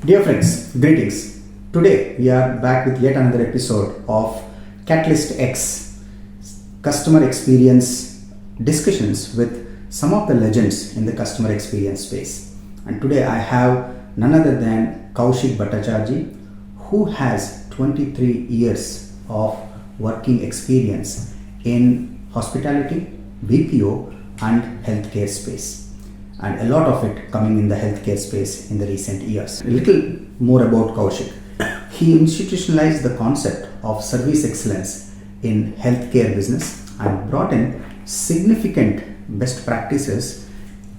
Dear friends, greetings. Today we are back with yet another episode of CatalystX customer experience discussions with some of the legends in the customer experience space. And today I have none other than Kowshik Bhattacharjee, who has 23 years of working experience in hospitality, BPO and healthcare space. And a lot of it coming in the healthcare space in the recent years. A little more about Kowshik. He institutionalized the concept of service excellence in healthcare business and brought in significant best practices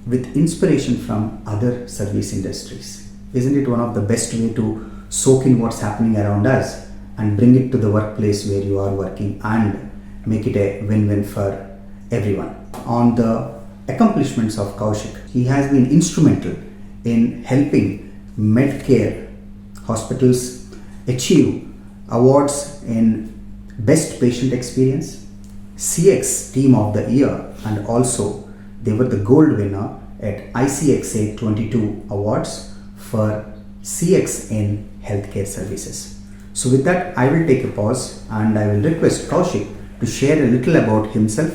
with inspiration from other service industries. Isn't it one of the best way to soak in what's happening around us and bring it to the workplace where you are working and make it a win-win for everyone? On the accomplishments of Kowshik, he has been instrumental in helping Medcare hospitals achieve awards in Best Patient Experience, CX Team of the Year, and also they were the gold winner at ICXA 22 awards for CX in healthcare services. So with that, I will take a pause and I will request Kowshik to share a little about himself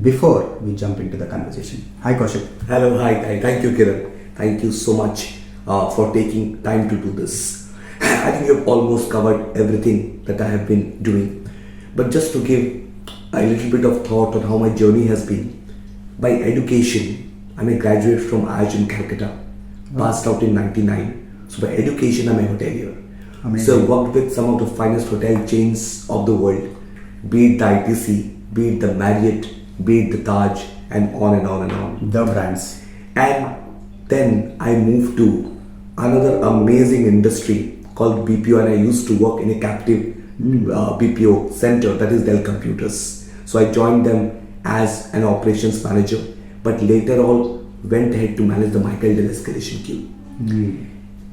before we jump into the conversation. Hi Kowshik. Hello, hi. Thank you, Kiran. Thank you so much for taking time to do this. I think you've almost covered everything that I have been doing. But just to give a little bit of thought on how my journey has been. By education, I'm a graduate from IIT in Calcutta, passed out in '99. So by education, I'm a hotelier. Amazing. So I worked with some of the finest hotel chains of the world, be it the ITC, be it the Marriott, be it the Taj, and on and on and on. The brands. And then I moved to another amazing industry called BPO, and I used to work in a captive BPO center, that is Dell Computers. So I joined them as an operations manager, but later on went ahead to manage the Michael Dell escalation queue.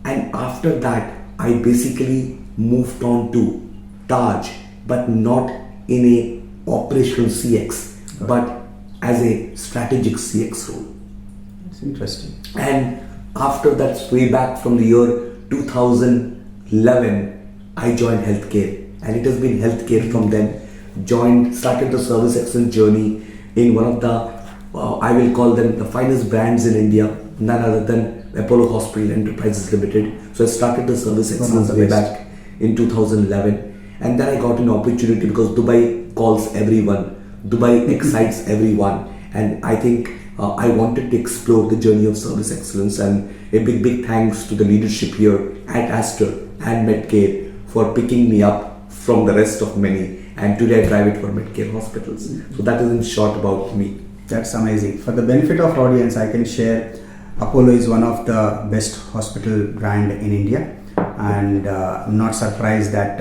And after that, I basically moved on to Taj, but not in a operational CX, but as a strategic CX role. It's interesting. And after that, way back from the year 2011, I joined healthcare, and it has been healthcare from then. Started the service excellence journey in one of the, I will call them the finest brands in India, none other than Apollo Hospital Enterprises Limited. So I started the service excellence way back in 2011, and then I got an opportunity because Dubai calls everyone. Dubai excites everyone, and I think I wanted to explore the journey of service excellence, and a big thanks to the leadership here at Aster and Medcare for picking me up from the rest of many, and today I drive it for Medcare hospitals. So that is in short about me. That's amazing. For the benefit of audience, I can share Apollo is one of the best hospital brand in India, and I'm not surprised that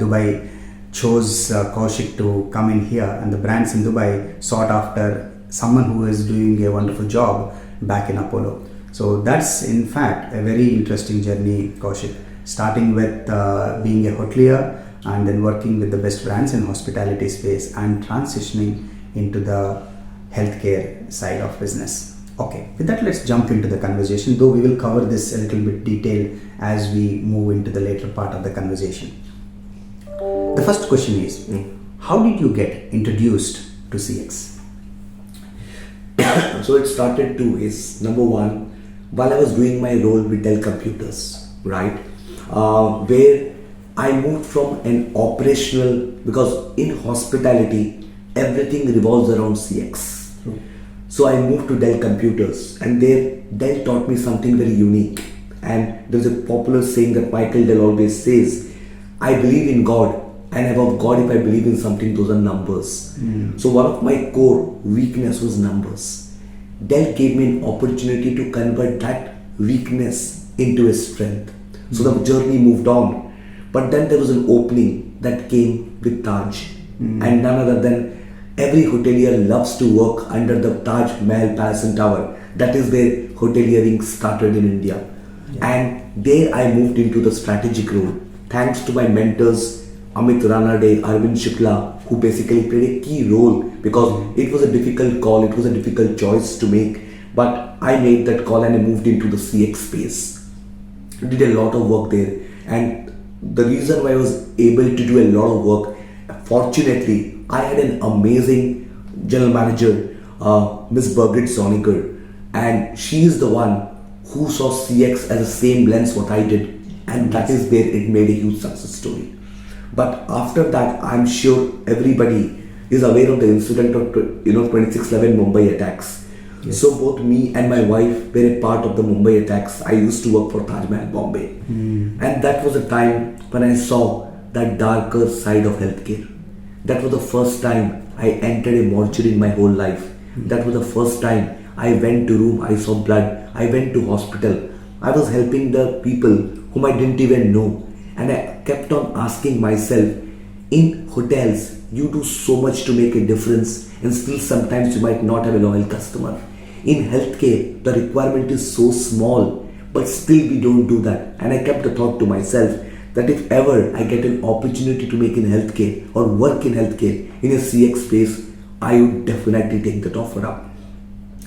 Dubai chose Kowshik to come in here, and the brands in Dubai sought after someone who is doing a wonderful job back in Apollo. So that's in fact a very interesting journey, Kowshik, starting with being a hotelier and then working with the best brands in hospitality space and transitioning into the healthcare side of business. Okay, with that, let's jump into the conversation, though we will cover this a little bit detailed as we move into the later part of the conversation. The first question is, how did you get introduced to CX? So it started two ways. Number one, while I was doing my role with Dell Computers, right, where I moved from an operational, because in hospitality, everything revolves around CX. So I moved to Dell Computers, and there Dell taught me something very unique. And there's a popular saying that Michael Dell always says, I believe in God, and above God, if I believe in something, those are numbers. So one of my core weakness was numbers. Dell gave me an opportunity to convert that weakness into a strength. So the journey moved on. But then there was an opening that came with Taj. And none other than every hotelier loves to work under the Taj Mahal Palace and Tower. That is where hoteliering started in India. And there I moved into the strategic role. Thanks to my mentors, Amit Ranade, Arvind Shukla, who basically played a key role because it was a difficult call, it was a difficult choice to make. But I made that call and I moved into the CX space. Did a lot of work there. And the reason why I was able to do a lot of work, fortunately, I had an amazing general manager, Miss Birgit Zoniger, and she is the one who saw CX as the same lens what I did, and that is where it made a huge success story. But after that, I'm sure everybody is aware of the incident of 26/11 Mumbai attacks. Yes. So both me and my wife were a part of the Mumbai attacks. I used to work for Taj Mahal, Bombay, and that was a time when I saw that darker side of healthcare. That was the first time I entered a mortuary in my whole life. That was the first time I went to room, I saw blood, I went to hospital. I was helping the people whom I didn't even know. And I kept on asking myself, in hotels, you do so much to make a difference and still sometimes you might not have a loyal customer. In healthcare, the requirement is so small, but still we don't do that. And I kept the thought to myself that if ever I get an opportunity to make in healthcare or work in healthcare in a CX space, I would definitely take that offer up.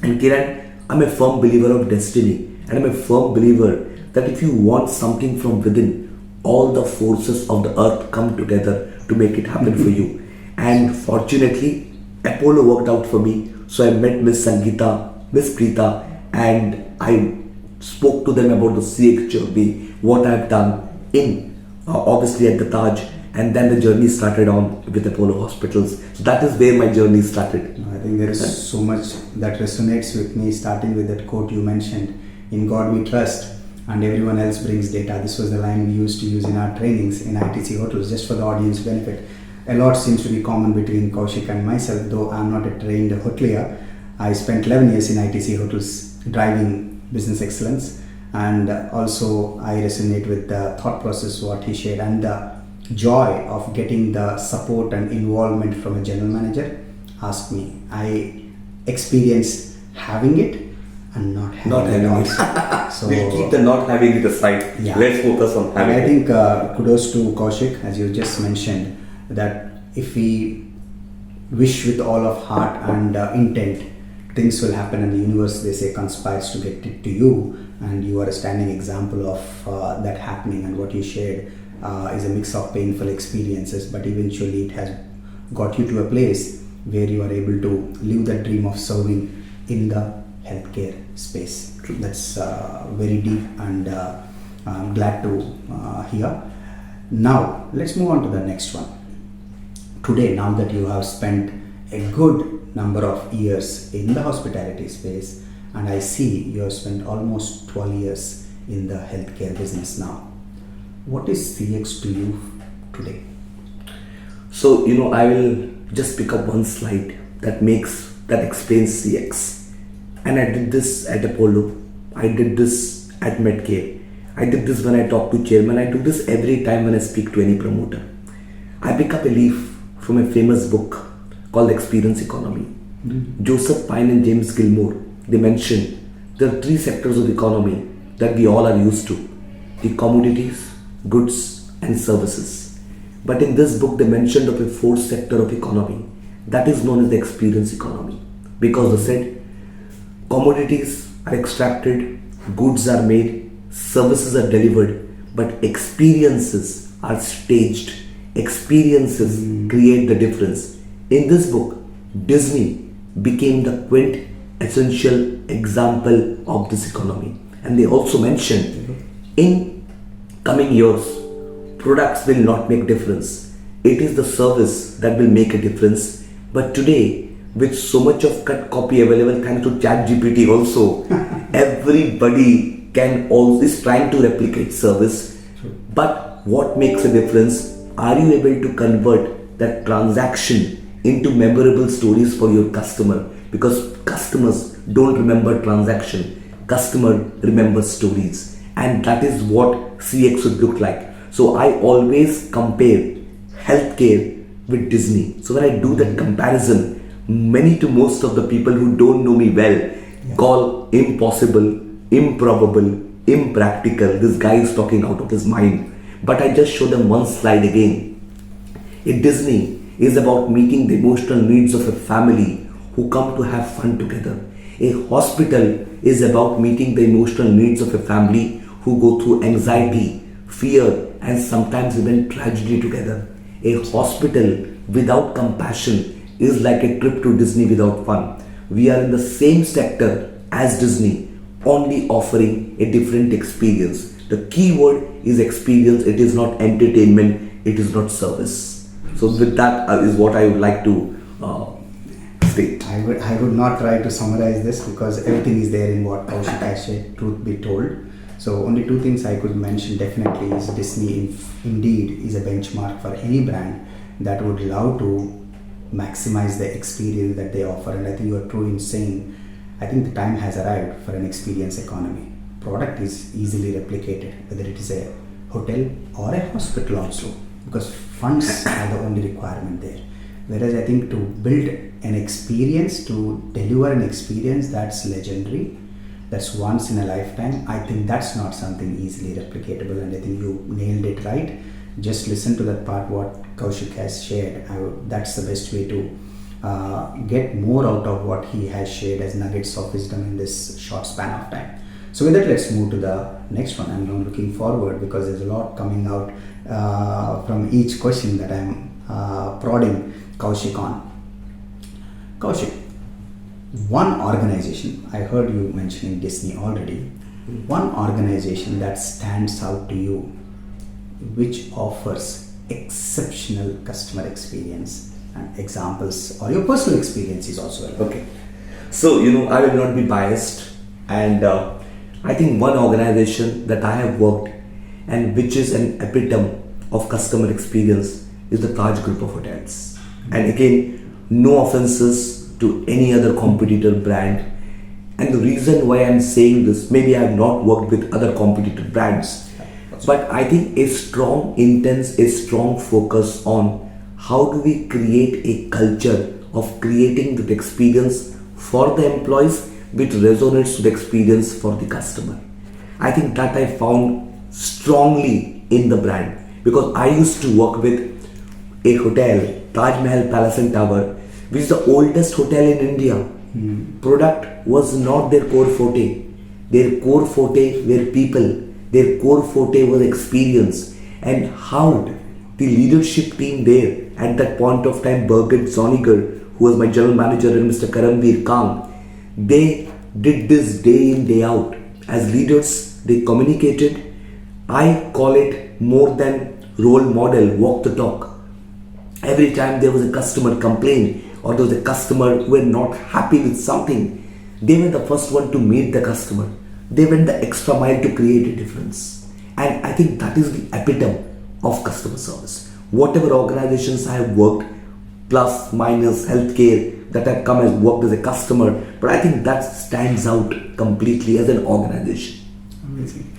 And Kiran, I'm a firm believer of destiny, and I'm a firm believer that if you want something from within, all the forces of the earth come together to make it happen for you. And fortunately, Apollo worked out for me. So I met Miss Sangeeta, Miss Preeta, and I spoke to them about the CX journey, what I've done in, obviously at the Taj, and then the journey started on with Apollo Hospitals. So that is where my journey started. I think there is so much that resonates with me, starting with that quote you mentioned, "In God we trust and everyone else brings data." This was the line we used to use in our trainings in ITC hotels, just for the audience benefit. A lot seems to be common between Kowshik and myself, though I'm not a trained hotelier. I spent 11 years in ITC hotels driving business excellence, and also I resonate with the thought process what he shared and the joy of getting the support and involvement from a general manager. Ask me, I experienced having it and not having it also. So we'll keep the not having it aside. Yeah. Let's focus on having I it. think kudos to Kowshik, as you just mentioned, that if we wish with all of heart and intent, things will happen, and the universe, they say, conspires to get it to you, and you are a standing example of that happening. And what you shared is a mix of painful experiences, but eventually it has got you to a place where you are able to live that dream of serving in the healthcare space. True. That's very deep, and I'm glad to hear. Now let's move on to the next one. Today, now that you have spent a good number of years in the hospitality space, and I see you have spent almost 12 years in the healthcare business now, what is CX to you today? So, I will just pick up one slide that explains CX. And I did this at Apollo, I did this at Medcare, I did this when I talk to chairman, I do this every time when I speak to any promoter. I pick up a leaf from a famous book called Experience Economy. Joseph Pine and James Gilmore, they mentioned there are three sectors of the economy that we all are used to: the commodities, goods and services. But in this book they mentioned of a fourth sector of economy that is known as the experience economy, because they said commodities are extracted, goods are made, services are delivered, but experiences are staged. Experiences create the difference. In this book, Disney became the quintessential example of this economy. And they also mentioned in coming years, products will not make difference. It is the service that will make a difference. But today, with so much of cut copy available thanks to ChatGPT also, everybody is trying to replicate service. But what makes a difference? Are you able to convert that transaction into memorable stories for your customer? Because customers don't remember transaction, customer remembers stories, and that is what CX would look like. So I always compare healthcare with Disney. So when I do that comparison, most of the people who don't know me well call impossible, improbable, impractical. This guy is talking out of his mind. But I just show them one slide again. A Disney is about meeting the emotional needs of a family who come to have fun together. A hospital is about meeting the emotional needs of a family who go through anxiety, fear, and sometimes even tragedy together. A hospital without compassion is like a trip to Disney without fun. We are in the same sector as Disney, only offering a different experience. The key word is experience. It is not entertainment. It is not service. So with that is what I would like to state. I would not try to summarize this because everything is there in what Kowshik has said, truth be told. So only two things I could mention definitely is Disney indeed is a benchmark for any brand that would love to maximize the experience that they offer. And I think you are true in saying, I think the time has arrived for an experience economy. Product is easily replicated, whether it is a hotel or a hospital also, because funds are the only requirement there. Whereas I think to build an experience, to deliver an experience that's legendary, that's once in a lifetime, I think that's not something easily replicatable, and I think you nailed it right. Just listen to that part what Kowshik has shared. That's the best way to get more out of what he has shared as nuggets of wisdom in this short span of time. So with that, let's move to the next one. I'm now looking forward because there's a lot coming out from each question that I'm prodding Kowshik on. Kowshik, one organization, I heard you mentioning Disney already, one organization that stands out to you which offers exceptional customer experience, and examples or your personal experiences also. Okay. So, I will not be biased, and I think one organization that I have worked and which is an epitome of customer experience is the Taj Group of Hotels. And again, no offenses to any other competitor brand. And the reason why I'm saying this, maybe I have not worked with other competitor brands, but I think a strong intent, a strong focus on how do we create a culture of creating the experience for the employees which resonates with the experience for the customer. I think that I found strongly in the brand, because I used to work with a hotel, Taj Mahal Palace and Tower, which is the oldest hotel in India. Product was not their core forte. Their core forte were people. Their core forte was experience. And how the leadership team there at that point of time, Birgit Zoniger, who was my general manager, and Mr. Kiran Varri, they did this day in, day out. As leaders, they communicated. I call it more than role model, walk the talk. Every time there was a customer complaint or there was a customer who were not happy with something, they were the first one to meet the customer. They went the extra mile to create a difference. And I think that is the epitome of customer service. Whatever organizations I have worked, plus, minus, healthcare, that have come and worked as a customer, but I think that stands out completely as an organization. Amazing.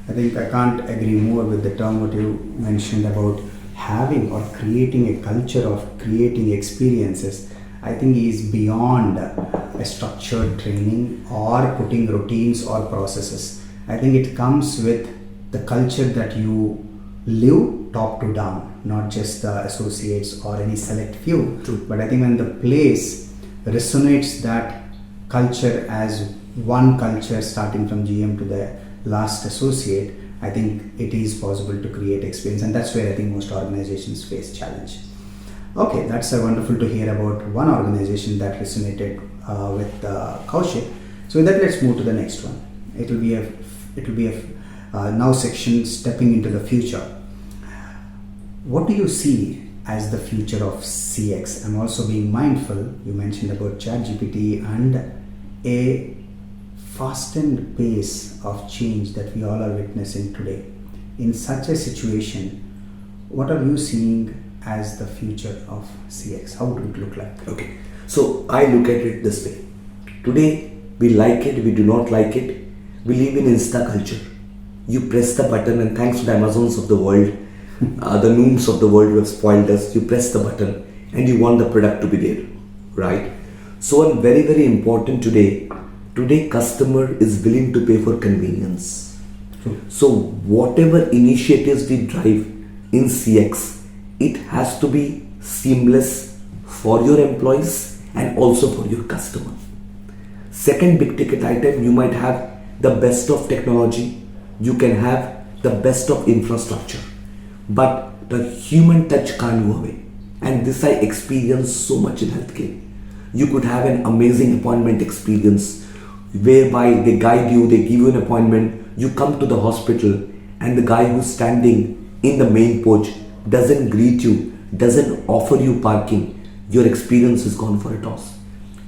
I think I can't agree more with the term what you mentioned about having or creating a culture of creating experiences. I think is beyond a structured training or putting routines or processes. I think it comes with the culture that you live top to down, not just the associates or any select few. True. But I think when the place resonates that culture as one culture, starting from GM to the last associate, I think it is possible to create experience, and that's where I think most organizations face challenge. Okay, that's wonderful to hear about one organization that resonated with Kowshik. So with that, let's move to the next one. It will be a now section stepping into the future. What do you see as the future of CX? I'm also being mindful, you mentioned about ChatGPT and a fastened pace of change that we all are witnessing today. In such a situation, what are you seeing as the future of CX? How would it look like? Okay, so I look at it this way. Today, we like it, we do not like it. We live in Insta culture. You press the button, and thanks to the Amazons of the world, the Nooms of the world who have spoiled us, you press the button and you want the product to be there, right? So one very, very important today customer is willing to pay for convenience. So whatever initiatives we drive in CX, it has to be seamless for your employees and also for your customer. Second big ticket item, you might have the best of technology, you can have the best of infrastructure, but the human touch can't go away. And this I experienced so much in healthcare. You could have an amazing appointment experience whereby they guide you, they give you an appointment, you come to the hospital and the guy who's standing in the main porch doesn't greet you, doesn't offer you parking, your experience is gone for a toss.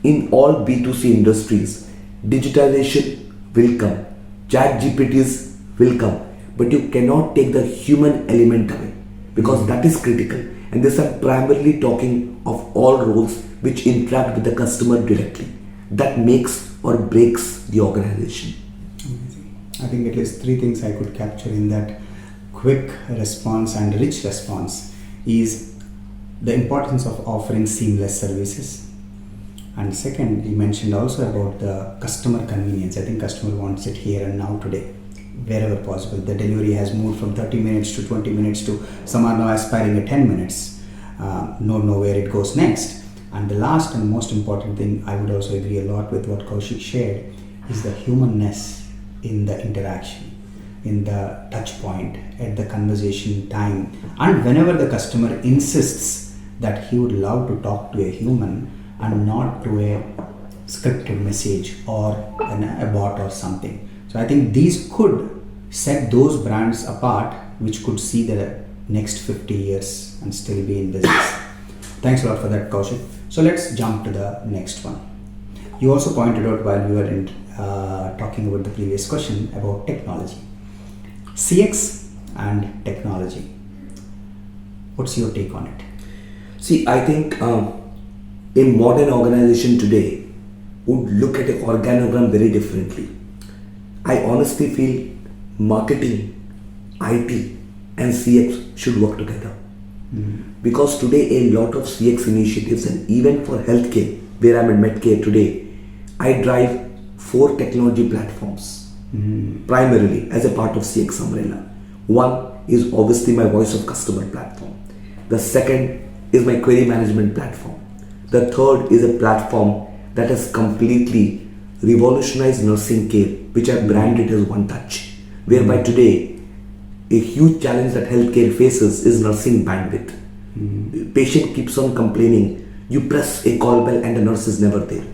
In all B2C industries, digitalization will come, chat GPTs will come, but you cannot take the human element away because that is critical. And this I'm primarily talking of all roles which interact with the customer directly. That makes or breaks the organization. Amazing. I think at least three things I could capture in that quick response and rich response is the importance of offering seamless services. And second, you mentioned also about the customer convenience. I think customer wants it here and now today, wherever possible. The delivery has moved from 30 minutes to 20 minutes to some are now aspiring at 10 minutes. Know where it goes next. And the last and most important thing, I would also agree a lot with what Kowshik shared, is the humanness in the interaction, in the touch point, at the conversation time. And whenever the customer insists that he would love to talk to a human and not to a scripted message or a bot or something. So I think these could set those brands apart which could see the next 50 years and still be in business. Thanks a lot for that, Kowshik. So let's jump to the next one. You also pointed out while we were talking about the previous question about technology. CX and technology. What's your take on it? See, I think a modern organization today would look at an organogram very differently. I honestly feel marketing, IT and CX should work together. Because today a lot of CX initiatives, and even for healthcare, where I'm in Medcare today, I drive 4 technology platforms primarily as a part of CX umbrella. One is obviously my voice of customer platform. The second is my query management platform. The third is a platform that has completely revolutionized nursing care, which I branded as One Touch, whereby today a huge challenge that healthcare faces is nursing bandwidth. The patient keeps on complaining, you press a call bell and the nurse is never there.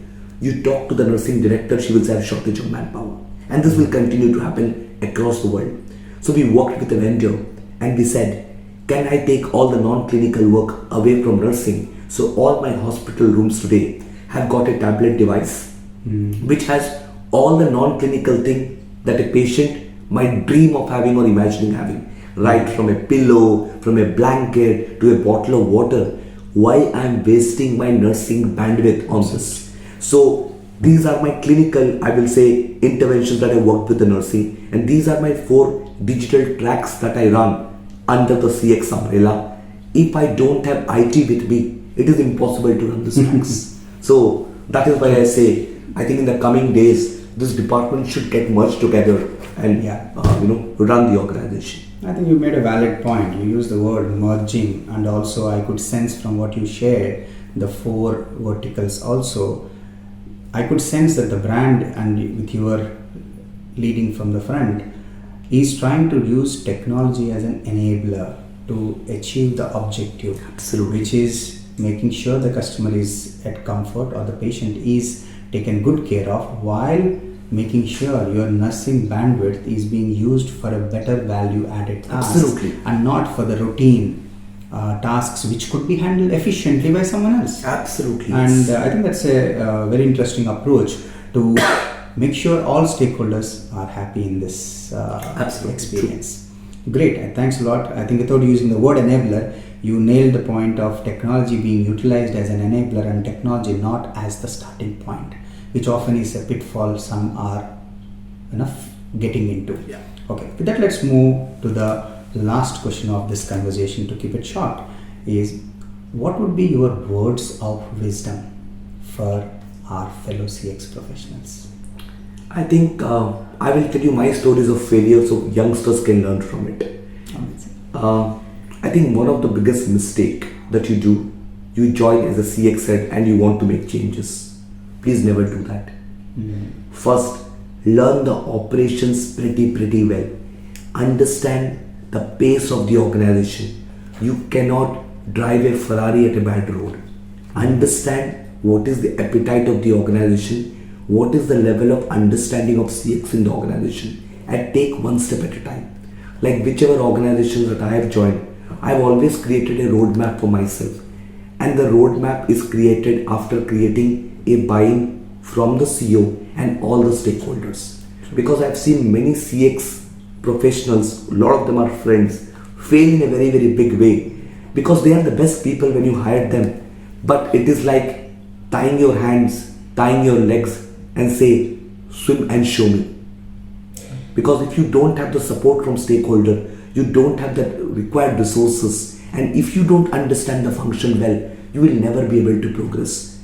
You talk to the nursing director, she will say a shortage of manpower. And this will continue to happen across the world. So we worked with a vendor and we said, can I take all the non-clinical work away from nursing? So all my hospital rooms today have got a tablet device which has all the non-clinical thing that a patient might dream of having or imagining having, right from a pillow, from a blanket to a bottle of water. Why I'm wasting my nursing bandwidth on this? So these are my clinical, I will say, interventions that I worked with the nursing, and these are my 4 digital tracks that I run under the CX umbrella. If I don't have IT with me, it is impossible to run these tracks. So that is why I say, I think in the coming days, this department should get merged together and run the organization. I think you made a valid point. You used the word merging, and also I could sense from what you shared, the 4 verticals also, I could sense that the brand, and with your leading from the front, is trying to use technology as an enabler to achieve the objective. Absolutely. Which is making sure the customer is at comfort or the patient is taken good care of, while making sure your nursing bandwidth is being used for a better value added task. Absolutely. And not for the routine tasks which could be handled efficiently by someone else. Absolutely. And I think that's a very interesting approach to make sure all stakeholders are happy in this experience. Great, thanks a lot. I think without using the word enabler, you nailed the point of technology being utilized as an enabler and technology not as the starting point, which often is a pitfall some are getting into. Yeah. Okay, with that, let's move to the last question of this conversation to keep it short. Is what would be your words of wisdom for our fellow CX professionals? I think I will tell you my stories of failure so youngsters can learn from it. Amazing. I I think one of the biggest mistake that you do, you join as a CX head and you want to make changes. Please never do that. First, learn the operations pretty well. Understand the pace of the organization. You cannot drive a Ferrari at a bad road. Understand what is the appetite of the organization, what is the level of understanding of CX in the organization, and take one step at a time. Like whichever organizations that I have joined, I've always created a roadmap for myself. And the roadmap is created after creating a buy-in from the CEO and all the stakeholders. Because I've seen many CX professionals, a lot of them are friends, fail in a very big way. Because they are the best people when you hire them. But it is like tying your hands, tying your legs and say, swim and show me. Because if you don't have the support from stakeholder, you don't have the required resources, and if you don't understand the function well, you will never be able to progress.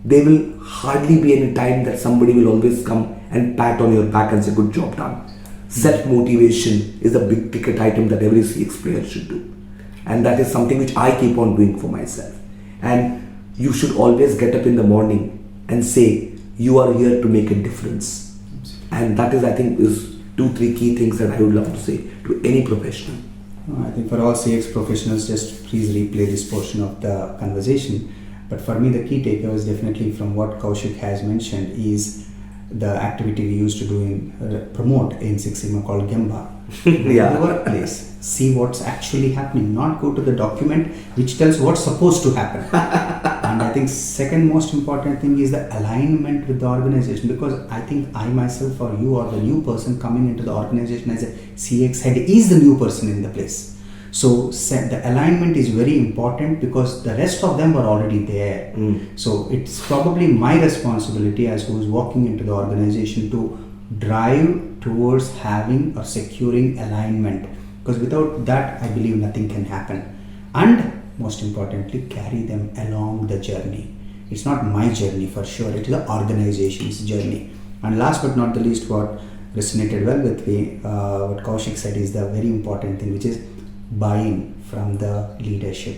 There will hardly be any time that somebody will always come and pat on your back and say, good job done. Self-motivation is a big ticket item that every CX player should do. And that is something which I keep on doing for myself. And you should always get up in the morning and say, you are here to make a difference. And that is, I think, is 2-3 key things that I would love to say to any professional. I think for all CX professionals, just please replay this portion of the conversation. But for me, the key takeaway is definitely from what Kowshik has mentioned is the activity we used to do in promote in Six Sigma called 𝗀𝗲𝗃𝗲. Yeah. In the workplace, see what's actually happening, not go to the document which tells what's supposed to happen. And I think second most important thing is the alignment with the organization, because I think I myself or you or the new person coming into the organization as a CX head is the new person in the place. So the alignment is very important because the rest of them were already there. So it's probably my responsibility as who is walking into the organization to drive towards having or securing alignment, because without that I believe nothing can happen. And most importantly, carry them along the journey. It's not my journey for sure, it is the organization's journey. And last but not the least, what resonated well with me, what Kowshik said is the very important thing, which is buy-in from the leadership.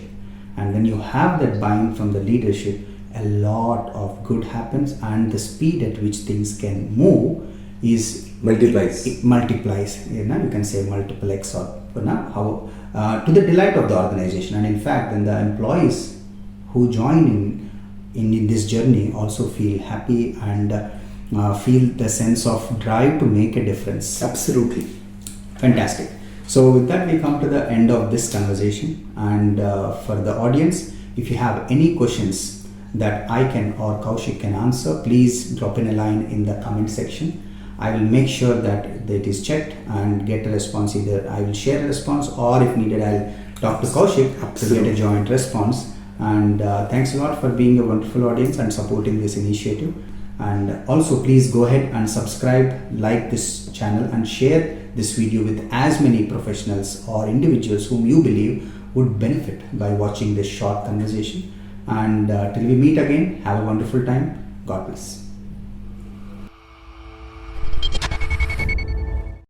And when you have that buy-in from the leadership, a lot of good happens, and the speed at which things can move is Multiplies. It multiplies. You can say multiple X or to the delight of the organization. And in fact, then the employees who join in this journey also feel happy and feel the sense of drive to make a difference. Absolutely. Fantastic. So with that, we come to the end of this conversation. And for the audience, if you have any questions that I can or Kowshik can answer, please drop in a line in the comment section. I will make sure that it is checked and get a response. Either I will share a response, or if needed, I'll talk to Kowshik to get a joint response. And thanks a lot for being a wonderful audience and supporting this initiative. And also please go ahead and subscribe, like this channel, and share this video with as many professionals or individuals whom you believe would benefit by watching this short conversation. And till we meet again, have a wonderful time. God bless.